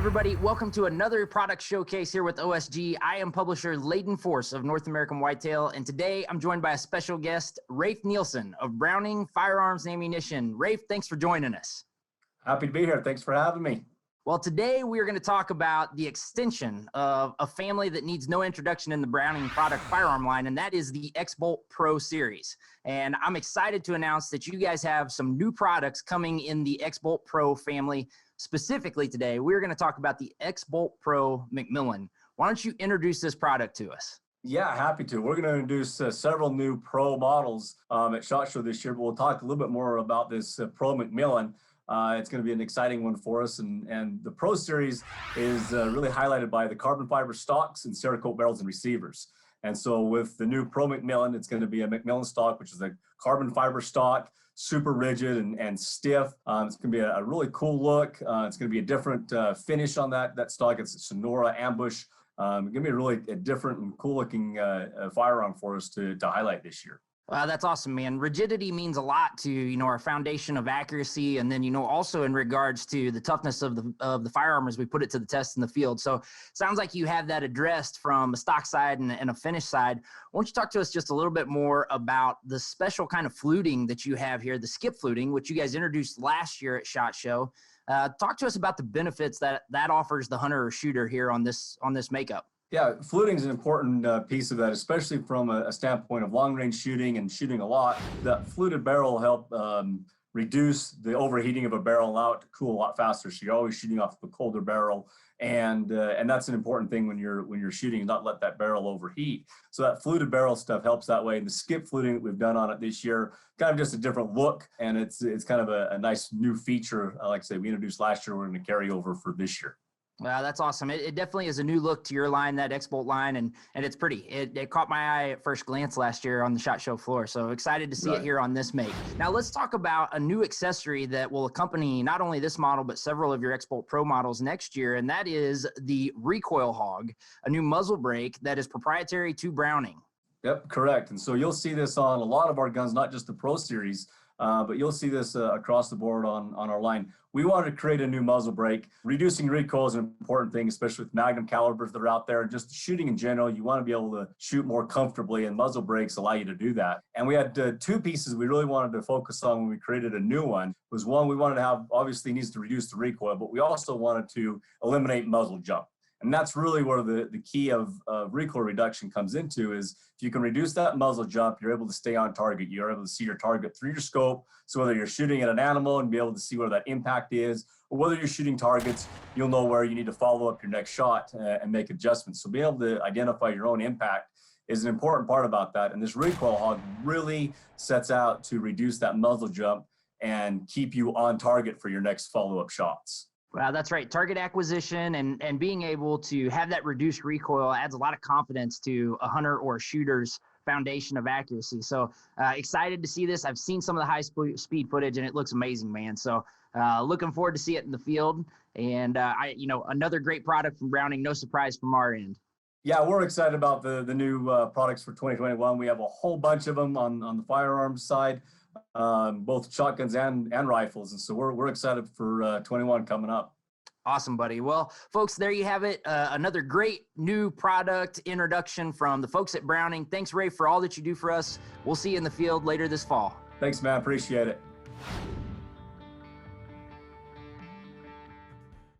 everybody. Welcome to another product showcase here with OSG. I am publisher Layden Force of North American Whitetail, and today I'm joined by a special guest, Rafe Nielsen of Browning Firearms and Ammunition. Rafe, thanks for joining us. Happy to be here. Thanks for having me. Well, today we are going to talk about the extension of a family that needs no introduction in the Browning product firearm line, and that is the XBolt Pro series. And I'm excited to announce that you guys have some new products coming in the XBolt Pro family. Specifically today, we're going to talk about the XBolt Pro McMillan. Why don't you introduce this product to us? Yeah, happy to. We're going to introduce several new Pro models at SHOT Show this year, but we'll talk a little bit more about this Pro McMillan. It's going to be an exciting one for us, and the Pro series is really highlighted by the carbon fiber stocks and Cerakote barrels and receivers. And so with the new Pro McMillan, it's going to be a McMillan stock, which is a carbon fiber stock, super rigid and stiff. It's going to be a really cool look. It's going to be a different finish on that stock. It's a Sonora ambush. It's going to be a different and cool looking firearm for us to highlight this year. That's awesome, man. Rigidity means a lot to, our foundation of accuracy. And then, also in regards to the toughness of the firearm as we put it to the test in the field. So sounds like you have that addressed from a stock side and a finish side. Why don't you talk to us just a little bit more about the special kind of fluting that you have here, the skip fluting, which you guys introduced last year at SHOT Show. Talk to us about the benefits that offers the hunter or shooter here on this makeup. Yeah, fluting is an important piece of that, especially from a standpoint of long-range shooting and shooting a lot. That fluted barrel will help reduce the overheating of a barrel, allow it to cool a lot faster. So you're always shooting off a colder barrel, and that's an important thing when you're shooting, not let that barrel overheat. So that fluted barrel stuff helps that way. And the skip fluting that we've done on it this year, kind of just a different look, and it's kind of a nice new feature. Like I said, we introduced last year. We're going to carry over for this year. Wow, that's awesome. It definitely is a new look to your line, that XBolt line, and it's pretty. It caught my eye at first glance last year on the SHOT Show floor, so excited to see it here on this make. Now let's talk about a new accessory that will accompany not only this model, but several of your XBolt Pro models next year, and that is the Recoil Hawg, a new muzzle brake that is proprietary to Browning. Yep, correct. And so you'll see this on a lot of our guns, not just the Pro series, but you'll see this across the board on our line. We wanted to create a new muzzle brake. Reducing recoil is an important thing, especially with magnum calibers that are out there. Just shooting in general, you want to be able to shoot more comfortably, and muzzle brakes allow you to do that. And we had two pieces we really wanted to focus on when we created a new one. Was one, we wanted to have, obviously needs to reduce the recoil, but we also wanted to eliminate muzzle jump. And that's really where the key of recoil reduction comes into, is if you can reduce that muzzle jump, you're able to stay on target. You're able to see your target through your scope. So whether you're shooting at an animal and be able to see where that impact is, or whether you're shooting targets, you'll know where you need to follow up your next shot and make adjustments. So being able to identify your own impact is an important part about that. And this Recoil Hawg really sets out to reduce that muzzle jump and keep you on target for your next follow-up shots. Wow, that's right. Target acquisition and being able to have that reduced recoil adds a lot of confidence to a hunter or a shooter's foundation of accuracy. So excited to see this. I've seen some of the high speed footage and it looks amazing, man. So looking forward to see it in the field. And another great product from Browning. No surprise from our end. Yeah, we're excited about the new products for 2021. We have a whole bunch of them on the firearms side. Both shotguns and rifles. And so we're excited for 21 coming up. Awesome, buddy. Well, folks, there you have it. Another great new product introduction from the folks at Browning. Thanks, Ray, for all that you do for us. We'll see you in the field later this fall. Thanks, man. Appreciate it.